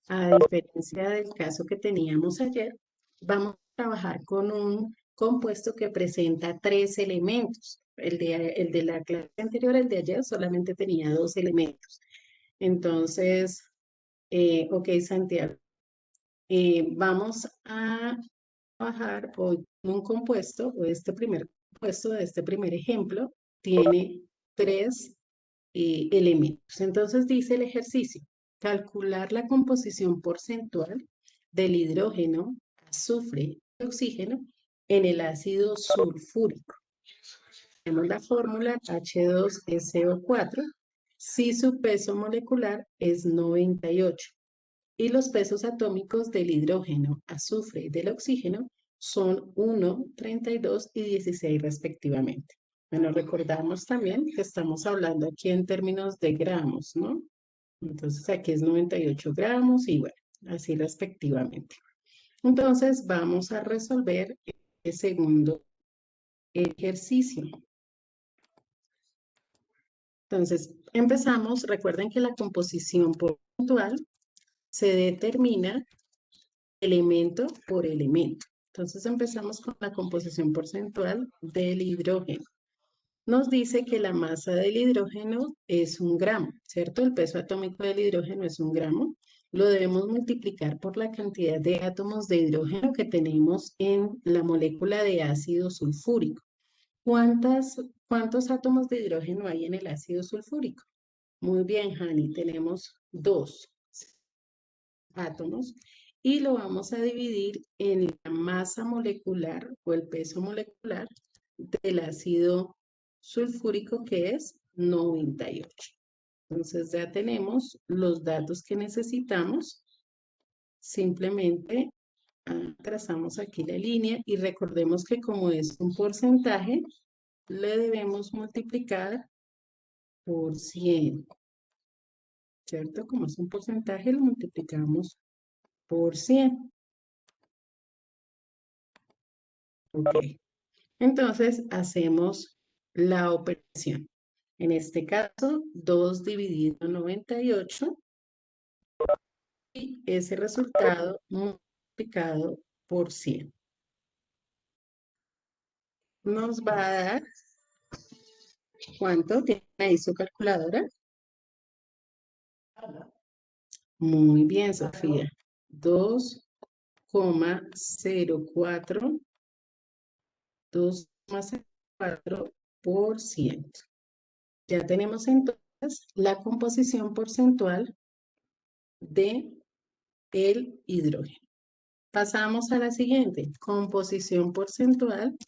A diferencia del caso que teníamos ayer, vamos a trabajar con un compuesto que presenta tres elementos. El de la clase anterior, el de ayer, solamente tenía dos elementos. Entonces, ok, Santiago, vamos a trabajar hoy con un compuesto, o este primer compuesto de este primer ejemplo, tiene tres elementos. Entonces dice el ejercicio, calcular la composición porcentual del hidrógeno, azufre y oxígeno en el ácido sulfúrico. Tenemos la fórmula H2SO4 si su peso molecular es 98 y los pesos atómicos del hidrógeno, azufre y del oxígeno son 1, 32 y 16 respectivamente. Bueno, recordamos también que estamos hablando aquí en términos de gramos, ¿no? Entonces aquí es 98 gramos y bueno, así respectivamente. Entonces vamos a resolver el segundo ejercicio. Entonces empezamos, recuerden que la composición porcentual se determina elemento por elemento. Entonces empezamos con la composición porcentual del hidrógeno. Nos dice que la masa del hidrógeno es 1 gramo, ¿cierto? El peso atómico del hidrógeno es 1 gramo. Lo debemos multiplicar por la cantidad de átomos de hidrógeno que tenemos en la molécula de ácido sulfúrico. ¿Cuántos átomos de hidrógeno hay en el ácido sulfúrico? Muy bien, Hani, tenemos 2 átomos y lo vamos a dividir en la masa molecular o el peso molecular del ácido sulfúrico, que es 98. Entonces ya tenemos los datos que necesitamos. Simplemente trazamos aquí la línea y recordemos que como es un porcentaje, le debemos multiplicar por 100, ¿cierto? Como es un porcentaje, lo multiplicamos por 100. Ok. Entonces hacemos la operación. En este caso, 2 dividido 98 y ese resultado multiplicado por 100. Nos va a dar, ¿cuánto? ¿Tiene ahí su calculadora? Muy bien, Sofía. 2,04, 2,04%. Ya tenemos entonces la composición porcentual de el hidrógeno. Pasamos a la siguiente, composición porcentual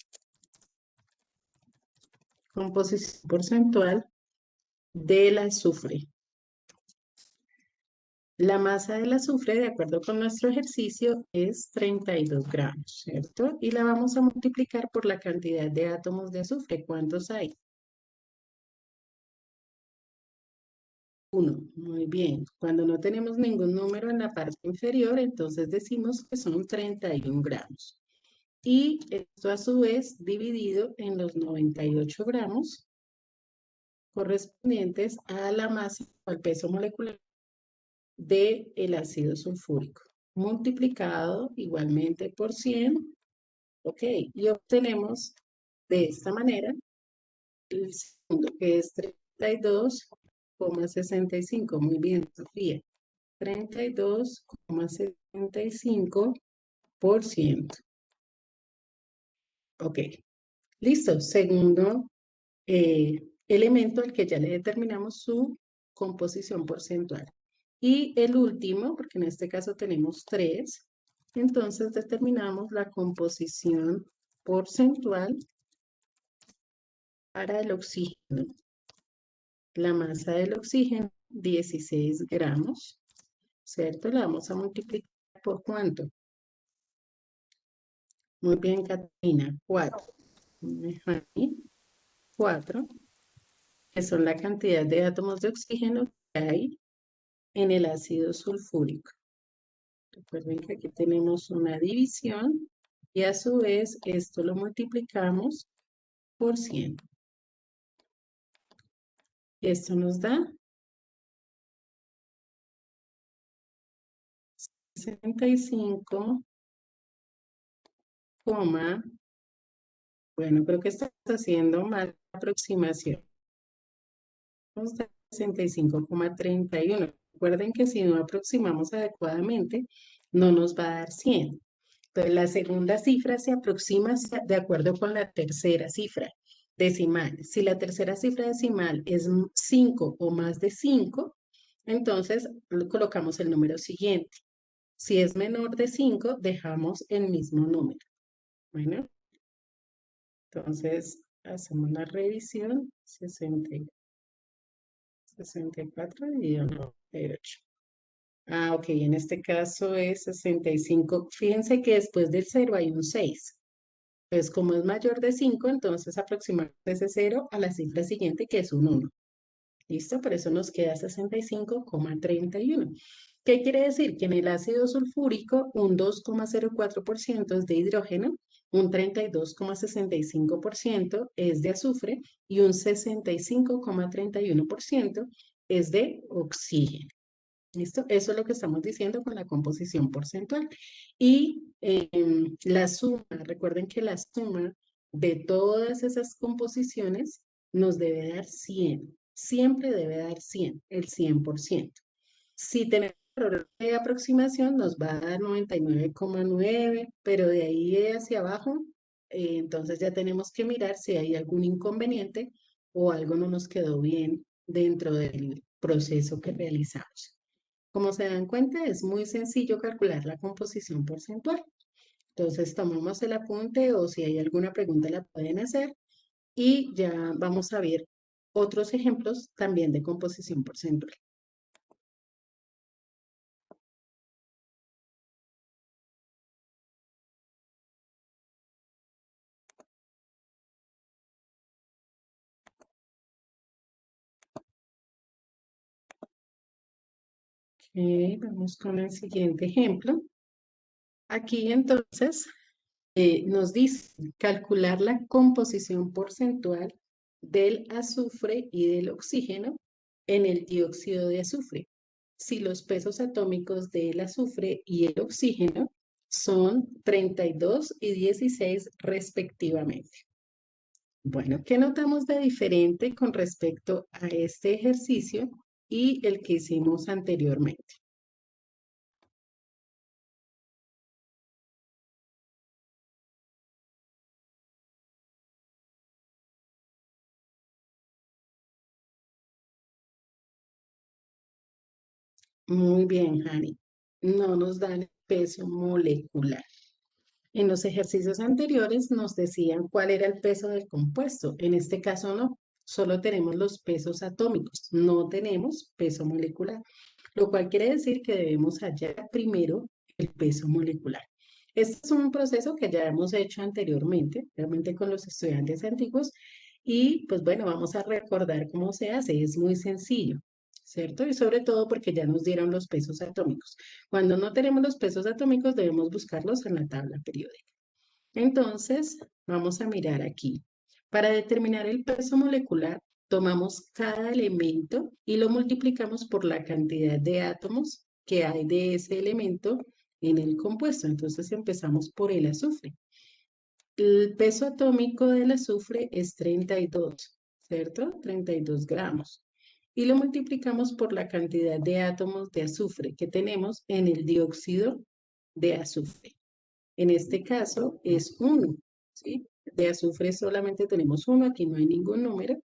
del azufre. La masa del azufre, de acuerdo con nuestro ejercicio, es 32 gramos, ¿cierto? Y la vamos a multiplicar por la cantidad de átomos de azufre. ¿Cuántos hay? 1. Muy bien. Cuando no tenemos ningún número en la parte inferior, entonces decimos que son 31 gramos. Y esto a su vez dividido en los 98 gramos correspondientes a la masa o al peso molecular del ácido sulfúrico, multiplicado igualmente por 100, ok, y obtenemos de esta manera el segundo, que es 32,65. Muy bien, Sofía, 32,65%. Ok, listo. Segundo elemento al que ya le determinamos su composición porcentual. Y el último, porque en este caso tenemos 3, entonces determinamos la composición porcentual para el oxígeno. La masa del oxígeno, 16 gramos, ¿cierto? La vamos a multiplicar por ¿cuánto? Muy bien, Catalina, 4. 4, que son la cantidad de átomos de oxígeno que hay en el ácido sulfúrico. Recuerden que aquí tenemos una división y a su vez esto lo multiplicamos por 100. Esto nos da 65, bueno, creo que estás haciendo mal la aproximación. 65,31. Recuerden que si no aproximamos adecuadamente, no nos va a dar 100. Entonces, la segunda cifra se aproxima de acuerdo con la tercera cifra decimal. Si la tercera cifra decimal es 5 o más de 5, entonces colocamos el número siguiente. Si es menor de 5, dejamos el mismo número. Bueno, entonces hacemos la revisión. 64 dividido por 8. Ah, ok, en este caso es 65. Fíjense que después del 0 hay un 6. Pues como es mayor de 5, entonces aproximamos ese 0 a la cifra siguiente, que es un 1. ¿Listo? Por eso nos queda 65,31. ¿Qué quiere decir? Que en el ácido sulfúrico un 2,04% es de hidrógeno, un 32,65% es de azufre y un 65,31% es de oxígeno. ¿Listo? Eso es lo que estamos diciendo con la composición porcentual. Y la suma, recuerden que la suma de todas esas composiciones nos debe dar 100. Siempre debe dar 100, el 100%. Si tenemos error de aproximación, nos va a dar 99,9, pero de ahí hacia abajo, entonces ya tenemos que mirar si hay algún inconveniente o algo no nos quedó bien dentro del proceso que realizamos. Como se dan cuenta, es muy sencillo calcular la composición porcentual. Entonces, tomamos el apunte o si hay alguna pregunta la pueden hacer y ya vamos a ver otros ejemplos también de composición porcentual. Ok, vamos con el siguiente ejemplo. Aquí entonces nos dice calcular la composición porcentual del azufre y del oxígeno en el dióxido de azufre. Si los pesos atómicos del azufre y el oxígeno son 32 y 16 respectivamente. Bueno, ¿qué notamos de diferente con respecto a este ejercicio y el que hicimos anteriormente? Muy bien, Hani. No nos dan el peso molecular. En los ejercicios anteriores nos decían cuál era el peso del compuesto. En este caso no, solo tenemos los pesos atómicos, no tenemos peso molecular, lo cual quiere decir que debemos hallar primero el peso molecular. Este es un proceso que ya hemos hecho anteriormente, realmente con los estudiantes antiguos, y pues bueno, vamos a recordar cómo se hace, es muy sencillo, ¿cierto? Y sobre todo porque ya nos dieron los pesos atómicos. Cuando no tenemos los pesos atómicos, debemos buscarlos en la tabla periódica. Entonces, vamos a mirar aquí. Para determinar el peso molecular, tomamos cada elemento y lo multiplicamos por la cantidad de átomos que hay de ese elemento en el compuesto. Entonces, empezamos por el azufre. El peso atómico del azufre es 32, ¿cierto? 32 gramos. Y lo multiplicamos por la cantidad de átomos de azufre que tenemos en el dióxido de azufre. En este caso es 1, ¿sí? De azufre solamente tenemos 1, aquí no hay ningún número,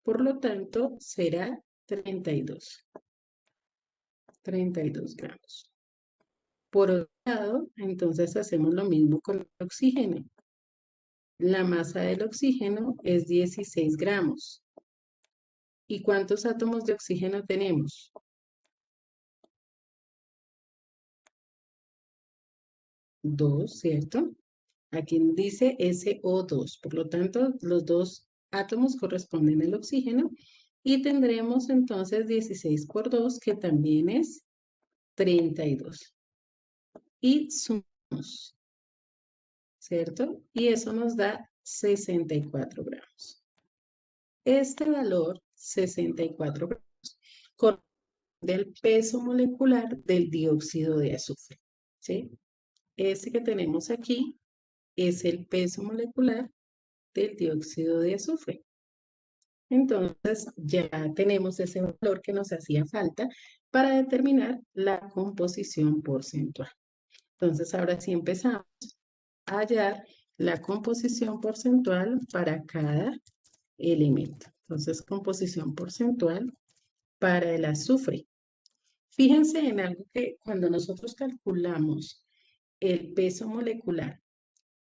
por lo tanto será 32, 32 gramos. Por otro lado, entonces hacemos lo mismo con el oxígeno. La masa del oxígeno es 16 gramos. ¿Y cuántos átomos de oxígeno tenemos? 2, ¿cierto? Aquí dice SO2, por lo tanto, los dos átomos corresponden al oxígeno y tendremos entonces 16 por 2, que también es 32. Y sumamos, ¿cierto? Y eso nos da 64 gramos. Este valor, 64 gramos, corresponde al peso molecular del dióxido de azufre. ¿sí? Este que tenemos aquí es el peso molecular del dióxido de azufre. Entonces ya tenemos ese valor que nos hacía falta para determinar la composición porcentual. Entonces ahora sí empezamos a hallar la composición porcentual para cada elemento. Entonces, composición porcentual para el azufre. Fíjense en algo que cuando nosotros calculamos el peso molecular,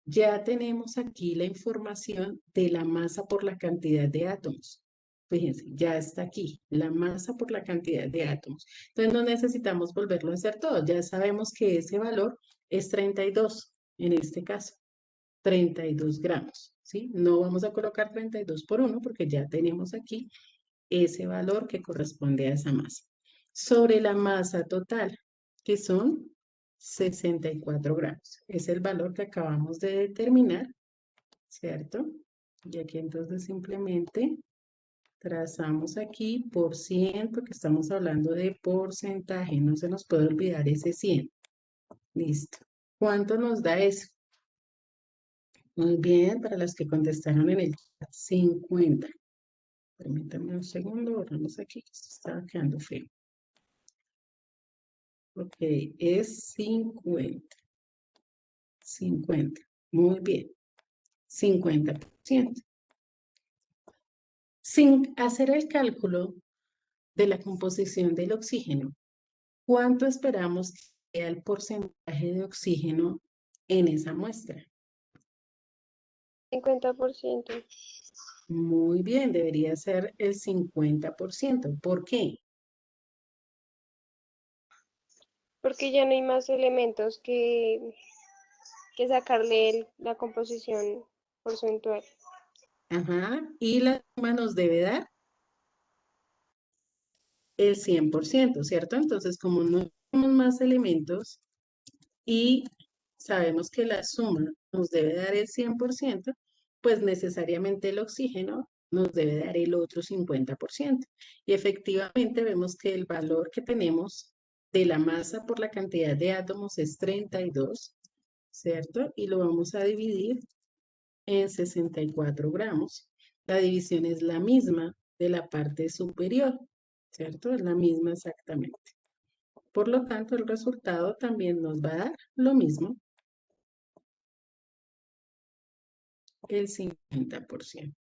ya tenemos aquí la información de la masa por la cantidad de átomos. Fíjense, ya está aquí, la masa por la cantidad de átomos. Entonces no necesitamos volverlo a hacer todo. Ya sabemos que ese valor es 32 en este caso. 32 gramos, ¿sí? No vamos a colocar 32 por 1 porque ya tenemos aquí ese valor que corresponde a esa masa. Sobre la masa total, que son 64 gramos. Es el valor que acabamos de determinar, ¿cierto? Y aquí entonces simplemente trazamos aquí por 100, porque estamos hablando de porcentaje, no se nos puede olvidar ese 100. Listo. ¿Cuánto nos da eso? Muy bien, para los que contestaron en el chat, 50. Permítanme un segundo, borramos aquí que esto estaba quedando feo. Ok, es 50. 50. Muy bien. 50%. Sin hacer el cálculo de la composición del oxígeno, ¿cuánto esperamos que sea el porcentaje de oxígeno en esa muestra? 50%. Muy bien, debería ser el 50%. ¿Por qué? Porque ya no hay más elementos que sacarle la composición porcentual. Ajá, y la suma nos debe dar el 100%, ¿cierto? Entonces, como no tenemos más elementos y sabemos que la suma nos debe dar el 100%, pues necesariamente el oxígeno nos debe dar el otro 50%. Y efectivamente vemos que el valor que tenemos de la masa por la cantidad de átomos es 32, ¿cierto? Y lo vamos a dividir en 64 gramos. La división es la misma de la parte superior, ¿cierto? Es la misma exactamente. Por lo tanto, el resultado también nos va a dar lo mismo, el 50%.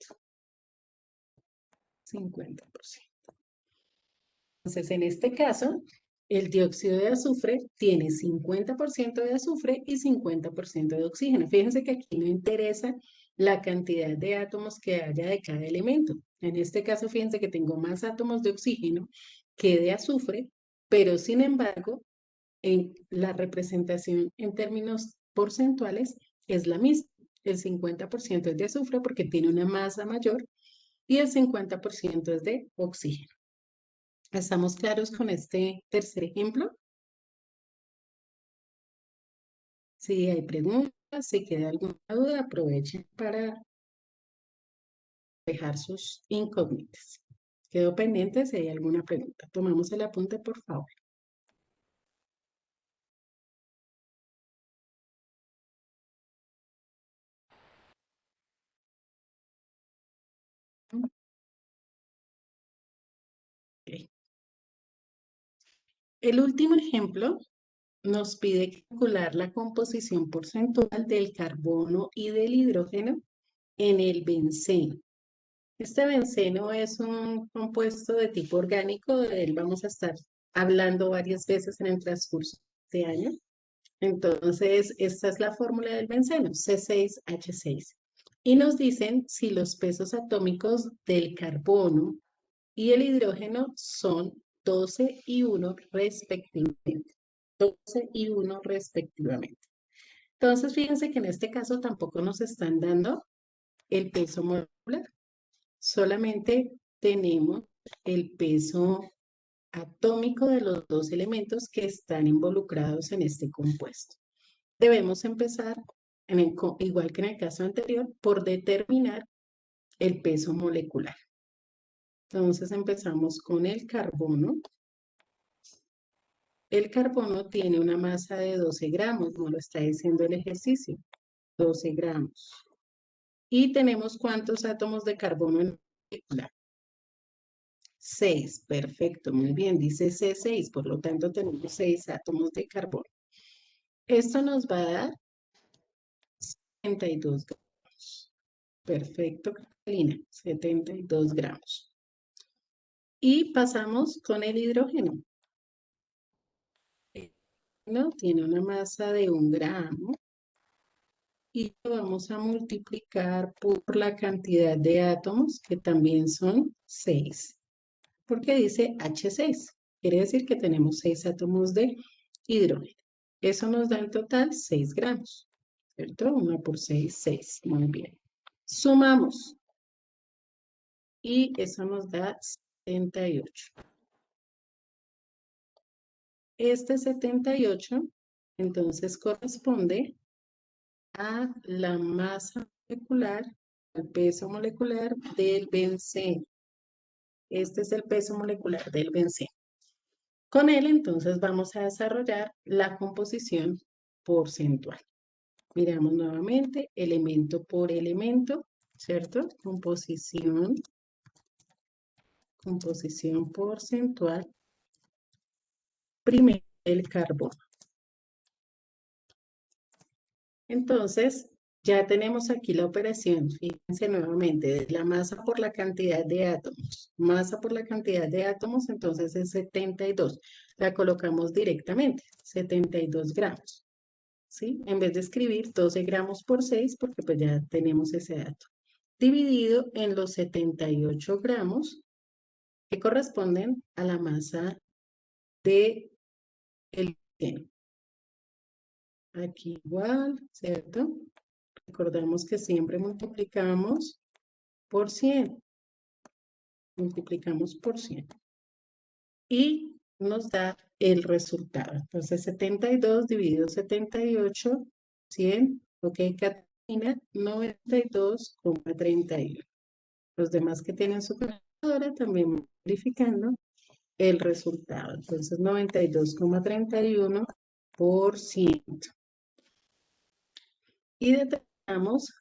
50%. Entonces, en este caso, el dióxido de azufre tiene 50% de azufre y 50% de oxígeno. Fíjense que aquí no interesa la cantidad de átomos que haya de cada elemento. En este caso, fíjense que tengo más átomos de oxígeno que de azufre, pero sin embargo, en la representación en términos porcentuales es la misma. El 50% es de azufre porque tiene una masa mayor y el 50% es de oxígeno. ¿Estamos claros con este tercer ejemplo? Si hay preguntas, si queda alguna duda, aprovechen para dejar sus incógnitas. Quedo pendiente si hay alguna pregunta. Tomamos el apunte, por favor. Ok. El último ejemplo nos pide calcular la composición porcentual del carbono y del hidrógeno en el benceno. Este benceno es un compuesto de tipo orgánico, de él vamos a estar hablando varias veces en el transcurso de este año. Entonces, esta es la fórmula del benceno, C6H6. Y nos dicen si los pesos atómicos del carbono y el hidrógeno son 12 y 1 respectivamente. 12 y 1 respectivamente. Entonces, fíjense que en este caso tampoco nos están dando el peso molecular. Solamente tenemos el peso atómico de los dos elementos que están involucrados en este compuesto. Debemos empezar, igual que en el caso anterior, por determinar el peso molecular. Entonces empezamos con el carbono. El carbono tiene una masa de 12 gramos, como lo está diciendo el ejercicio, 12 gramos. ¿Y tenemos cuántos átomos de carbono en la molécula? 6, perfecto, muy bien, dice C6, por lo tanto tenemos 6 átomos de carbono. Esto nos va a dar 72 gramos. Perfecto, Catalina, 72 gramos. Y pasamos con el hidrógeno. El hidrógeno tiene una masa de 1 gramo y lo vamos a multiplicar por la cantidad de átomos, que también son 6, porque dice H6. Quiere decir que tenemos 6 átomos de hidrógeno. Eso nos da en total 6 gramos, ¿cierto? 1 por 6, 6. Muy bien. Sumamos y eso nos da 78. Este 78, entonces, corresponde a la masa molecular, al peso molecular del benceno. Este es el peso molecular del benceno. Con él, entonces, vamos a desarrollar la composición porcentual. Miramos nuevamente, elemento por elemento, ¿cierto? Composición porcentual. Primero, el carbono. Entonces, ya tenemos aquí la operación. Fíjense nuevamente, de la masa por la cantidad de átomos. Masa por la cantidad de átomos, entonces es 72. La colocamos directamente, 72 gramos. ¿Sí? En vez de escribir 12 gramos por 6, porque pues ya tenemos ese dato. Dividido en los 78 gramos, que corresponden a la masa de el hidrógeno. Aquí igual, ¿cierto? Recordamos que siempre multiplicamos por 100. Multiplicamos por 100. Y nos da el resultado. Entonces, 72 dividido 78, 100. Ok, Catalina, 92,31. Los demás que tienen su calculadora también verificando el resultado. Entonces, 92,31%. Y determinamos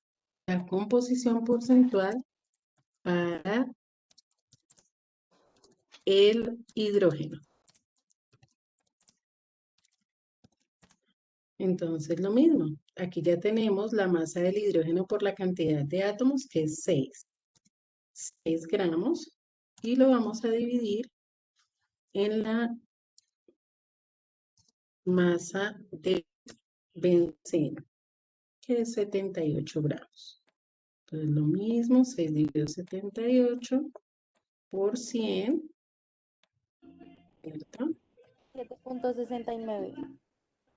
la composición porcentual para el hidrógeno. Entonces, lo mismo. Aquí ya tenemos la masa del hidrógeno por la cantidad de átomos, que es 6. 6 gramos. Y lo vamos a dividir en la masa de benceno, que es 78 gramos. Entonces, lo mismo, 6 dividido 78 por 100, ¿cierto? 7,69.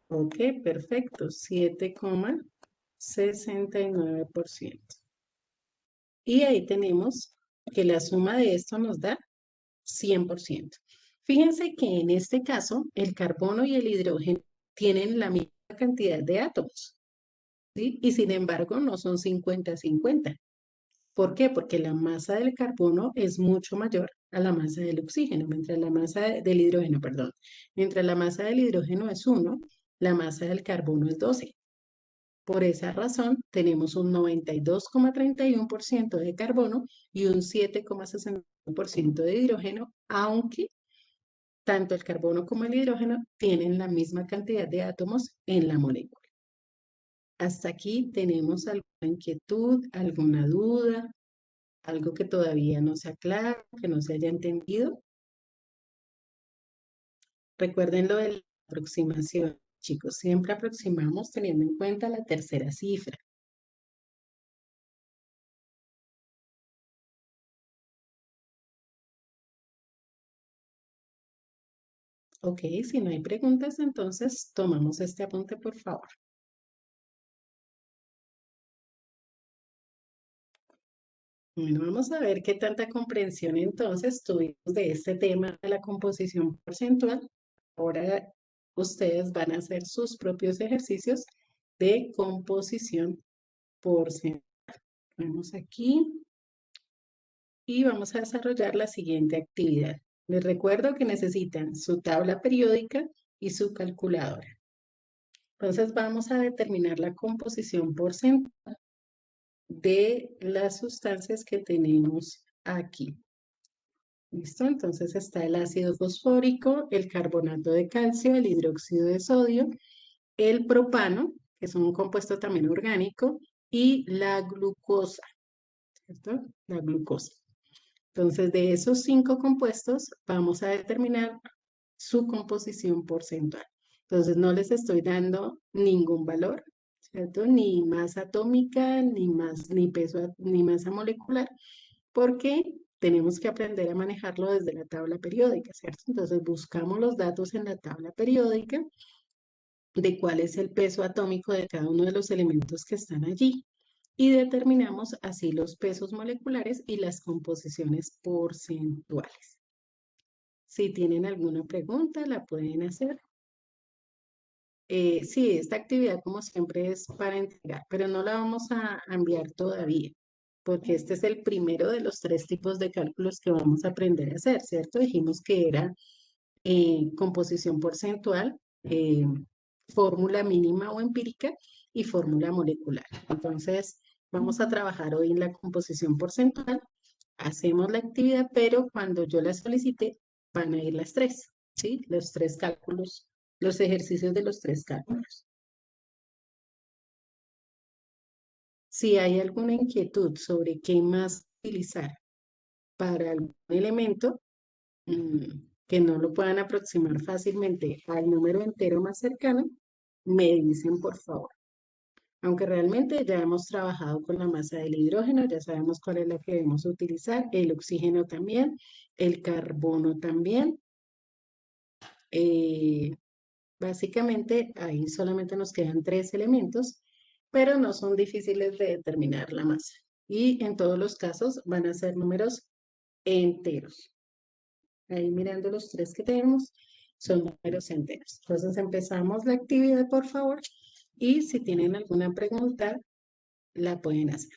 Ok, perfecto, 7,69%. Y ahí tenemos que la suma de esto nos da 100%. Fíjense que en este caso, el carbono y el hidrógeno tienen la misma cantidad de átomos, ¿sí? Y sin embargo, no son 50-50. ¿Por qué? Porque la masa del carbono es mucho mayor a la masa del oxígeno, mientras la masa del hidrógeno, perdón, mientras la masa del hidrógeno es 1, la masa del carbono es 12. Por esa razón, tenemos un 92,31% de carbono y un 7,61% de hidrógeno, aunque tanto el carbono como el hidrógeno tienen la misma cantidad de átomos en la molécula. Hasta aquí, ¿tenemos alguna inquietud, alguna duda, algo que todavía no se aclara, que no se haya entendido? Recuerden lo de la aproximación, chicos, siempre aproximamos teniendo en cuenta la tercera cifra. Ok, si no hay preguntas, entonces tomamos este apunte, por favor. Bueno, vamos a ver qué tanta comprensión entonces tuvimos de este tema de la composición porcentual. Ahora ustedes van a hacer sus propios ejercicios de composición porcentual. Vamos aquí y vamos a desarrollar la siguiente actividad. Les recuerdo que necesitan su tabla periódica y su calculadora. Entonces vamos a determinar la composición porcentual de las sustancias que tenemos aquí. ¿Listo? Entonces está el ácido fosfórico, el carbonato de calcio, el hidróxido de sodio, el propano, que es un compuesto también orgánico, y la glucosa, ¿cierto? La glucosa. Entonces, de esos 5 compuestos, vamos a determinar su composición porcentual. Entonces, no les estoy dando ningún valor, ¿cierto? Ni masa atómica, ni peso, ni masa molecular, porque tenemos que aprender a manejarlo desde la tabla periódica, ¿cierto? Entonces, buscamos los datos en la tabla periódica de cuál es el peso atómico de cada uno de los elementos que están allí y determinamos así los pesos moleculares y las composiciones porcentuales. Si tienen alguna pregunta, la pueden hacer. Sí, esta actividad como siempre es para entregar, pero no la vamos a enviar todavía, porque este es el primero de los 3 tipos de cálculos que vamos a aprender a hacer, ¿cierto? Dijimos que era composición porcentual, fórmula mínima o empírica y fórmula molecular. Entonces, vamos a trabajar hoy en la composición porcentual, hacemos la actividad, pero cuando yo la solicite, van a ir las 3, ¿sí? Los 3 cálculos, los ejercicios de los 3 cálculos. Si hay alguna inquietud sobre qué más utilizar para algún elemento, que no lo puedan aproximar fácilmente al número entero más cercano, me dicen por favor. Aunque realmente ya hemos trabajado con la masa del hidrógeno, ya sabemos cuál es la que debemos utilizar, el oxígeno también, el carbono también. Eh, Básicamente ahí solamente nos quedan 3 elementos, pero no son difíciles de determinar la masa. Y en todos los casos van a ser números enteros. Ahí mirando los 3 que tenemos, son números enteros. Entonces empezamos la actividad, por favor, y si tienen alguna pregunta, la pueden hacer.